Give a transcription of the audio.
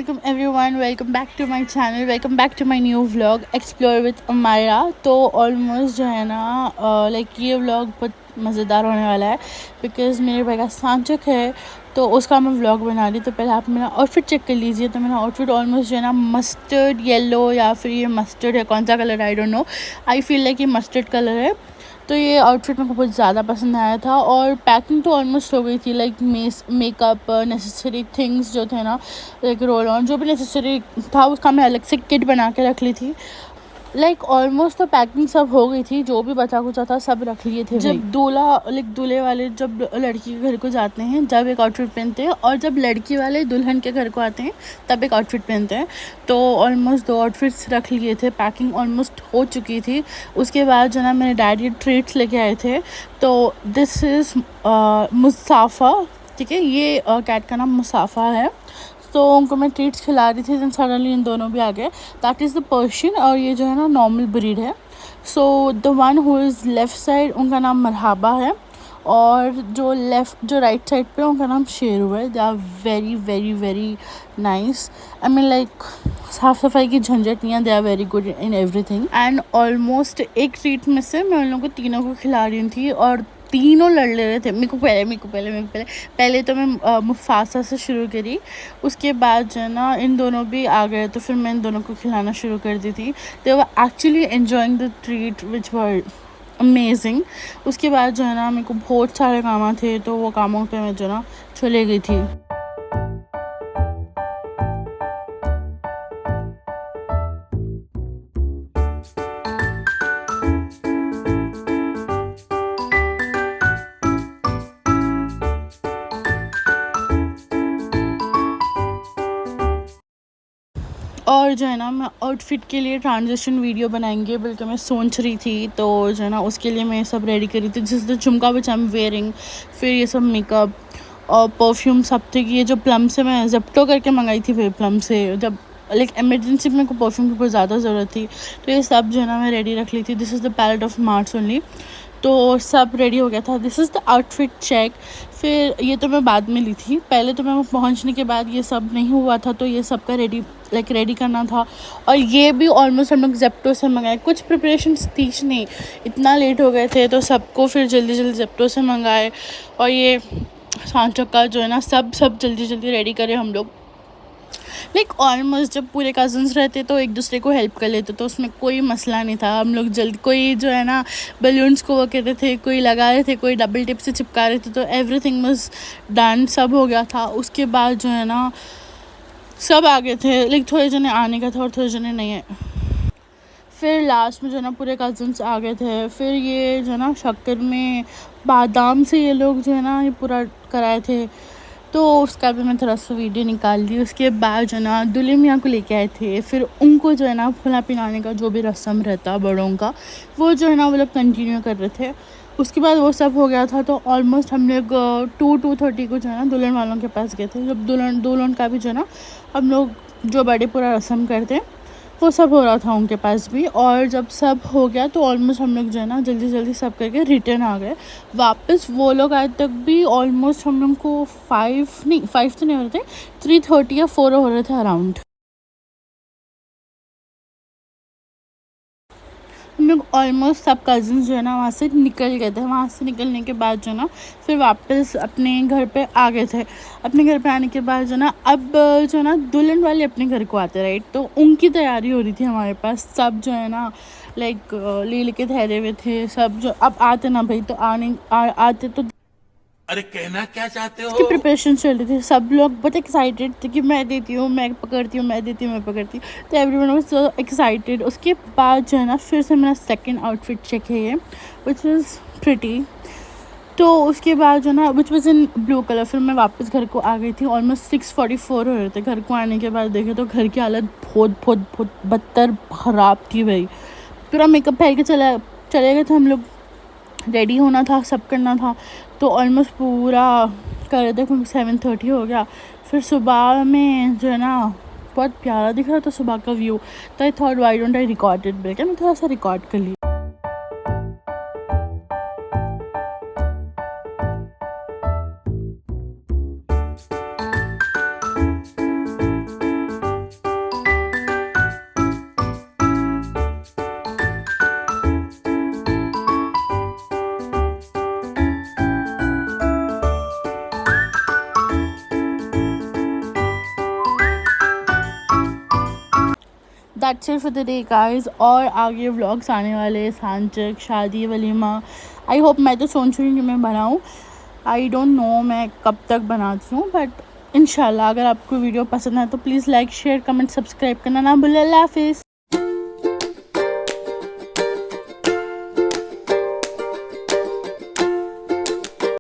Assalamualaikum everyone, welcome back to my channel, welcome back to my new vlog explore with Amira। तो almost जो है ना like ये vlog बहुत मज़ेदार होने वाला है बिकॉज़ मेरे भाई का सांचक है तो उसका मैं व्लॉग बना रही। तो पहले आप मेरा आउटफिट चेक कर लीजिए। तो मेरा आउटफिट ऑलमोस्ट जो है ना मस्टर्ड येलो या फिर ये मस्टर्ड है, कौन सा colour I don't know, I feel like ये मस्टर्ड कलर है। तो ये आउटफिट मेरे को बहुत ज़्यादा पसंद आया था और पैकिंग तो ऑलमोस्ट हो गई थी। लाइक मेकअप नेसेसरी थिंग्स जो थे ना, लाइक रोल ऑन जो भी नेसेसरी था उसका मैं अलग से किट बना के रख ली थी। लाइक ऑलमोस्ट तो पैकिंग सब हो गई थी, जो भी बचा कुचा था सब रख लिए थे। जब दूल्हा लाइक दूल्हे वाले जब लड़की के घर को जाते हैं जब एक आउटफिट पहनते हैं, और जब लड़की वाले दुल्हन के घर को आते हैं तब एक आउटफिट पहनते हैं। तो ऑलमोस्ट 2 आउटफिट्स रख लिए थे, पैकिंग ऑलमोस्ट हो चुकी थी। उसके बाद जो ना मेरे डैडी ट्रीट्स लेके आए थे। तो दिस इज़ मुसाफ़ा, ठीक है, ये कैट का नाम मुसाफ़ा है। तो उनको मैं ट्रीट्स खिला रही थी, देन सडनली इन दोनों भी आ गए। दैट इज़ द पर्शियन और ये जो है ना नॉर्मल ब्रीड है। So the one who is left side उनका नाम मरहबा है, और जो राइट साइड पे उनका नाम शेरू है। They are very very very nice. I mean like साफ़ सफाई की झंझट नहीं है, they are very good in everything. And almost एक ट्रीट में से मैं उन लोगों को तीनों को खिला रही थी और तीनों लड़ ले रहे थे। पहले तो मैं मुफासा से शुरू करी, उसके बाद जो है ना इन दोनों भी आ गए तो फिर मैं इन दोनों को खिलाना शुरू कर दी थी। They were actually enjoying the treat which were amazing. उसके बाद जो है ना मेरे को बहुत सारे काम थे, तो वो कामों पे मैं जो ना चले गई थी। और जो है ना मैं आउटफिट के लिए ट्रांजिशन वीडियो बनाएंगे बल्कि मैं सोच रही थी। तो जो है ना उसके लिए मैं सब रेडी करी थी, जिस द झुमका विच आई एम वेयरिंग, फिर ये सब मेकअप और परफ्यूम सब थे। ये जो प्लम से मैं जेप्टो करके मंगाई थी, फिर प्लम से जब लाइक एमरजेंसी में मेरे को परफ्यूम की बहुत ज़्यादा ज़रूरत थी, तो ये सब जो है ना मैं रेडी रख ली थी। This is the palette of Mars only. तो सब रेडी हो गया था। This is the outfit check. फिर ये तो मैं बाद में ली थी, पहले तो मैं पहुंचने के बाद ये सब नहीं हुआ था, तो ये सब का रेडी करना था। और ये भी ऑलमोस्ट हम लोग जेप्टो से मंगाए, कुछ प्रिपरेशन थी नहीं, इतना लेट हो गए थे तो सबको फिर जल्दी जल्दी जेप्टो से मंगाए। और ये सांचों का जो है ना सब जल्दी जल्दी रेडी करे हम लोग। लाइक ऑलमोस्ट जब पूरे कज़न्स रहते तो एक दूसरे को हेल्प कर लेते, तो उसमें कोई मसला नहीं था। हम लोग जल्दी, कोई जो है ना बलून्स को वो कहते थे, कोई लगा रहे थे, कोई डबल टिप से चिपका रहे थे, तो एवरीथिंग वाज डन, सब हो गया था। उसके बाद जो है ना सब आ गए थे, लाइक थोड़े जने आने का था और थोड़े जने नहीं है। फिर लास्ट में जो है ना पूरे कज़न्स आ गए थे। फिर ये जो है ना शक्कर में बादाम से ये लोग जो है ना ये पूरा कराए थे, तो उसका भी मैं थोड़ा सा वीडियो निकाल दी। उसके बाद जो है ना दूल्हे मियाँ को लेके आए थे, फिर उनको जो है ना फुला पिलाने का जो भी रस्म रहता बड़ों का, वो जो है ना वो लोग कंटिन्यू कर रहे थे। उसके बाद वो सब हो गया था, तो ऑलमोस्ट हम लोग 2:30 को जो है ना दुल्हन वालों के पास गए थे। जब दुल्हन का भी जो है ना हम लोग जो बड़े पूरा रस्म करते हैं वो सब हो रहा था उनके पास भी। और जब सब हो गया तो ऑलमोस्ट हम लोग जो है ना जल्दी जल्दी सब करके रिटर्न आ गए वापस। वो लोग आए तक भी ऑलमोस्ट हम लोग को 5 तो नहीं हो रहे थे, 3:30 या 4 हो रहे थे अराउंड। हम लोग ऑलमोस्ट सब कज़न्स जो है ना वहाँ से निकल गए थे। वहाँ से निकलने के बाद जो है ना फिर वापस अपने घर पे आ गए थे। अपने घर पे आने के बाद जो है ना अब जो है ना दुल्हन वाले अपने घर को आते, राइट, तो उनकी तैयारी हो रही थी हमारे पास। सब जो है ना लाइक ले लेके ठहरे हुए थे सब, जो अब आते ना भाई तो आते तो अरे कहना क्या चाहते इसकी हो। प्रिपरेशन चल रही थी। सब लोग बहुत एक्साइटेड थे कि मैं देती हूँ, मैं पकड़ती हूँ, मैं देती हूँ, मैं पकड़ती हूँ, तो एवरीवन वाज सो एक्साइटेड। उसके बाद जो है ना फिर से मेरा सेकंड आउटफिट चेक है ये, विच इज़ प्रिटी। तो उसके बाद जो ना which was in blue colour. फिर मैं वापस घर को आ गई थी। ऑलमोस्ट 6:44 हो रहे थे। घर को आने के बाद देखे तो घर की हालत बहुत बहुत बहुत बदतर ख़राब थी भाई। पूरा मेकअप फैल के चले गए थे हम लोग। रेडी होना था, सब करना था, तो ऑलमोस्ट पूरा कर रहे थे क्योंकि 7:30 हो गया। फिर सुबह में जो है ना बहुत प्यारा दिख रहा था सुबह का व्यू, तो I thought why don't I record it, बोल के मैं थोड़ा सा रिकॉर्ड कर ली। That's it for the day guys. और आगे व्लॉग्स आने वाले, सांचक, शादी, वलीमा। आई होप, मैं तो सोच रही हूँ कि मैं बनाऊँ। आई डोंट नो मैं कब तक बनाती हूँ, बट इंशाल्लाह अगर आपको वीडियो पसंद है तो please like, share, comment, subscribe करना ना भूलें। अल्लाह हाफिज़।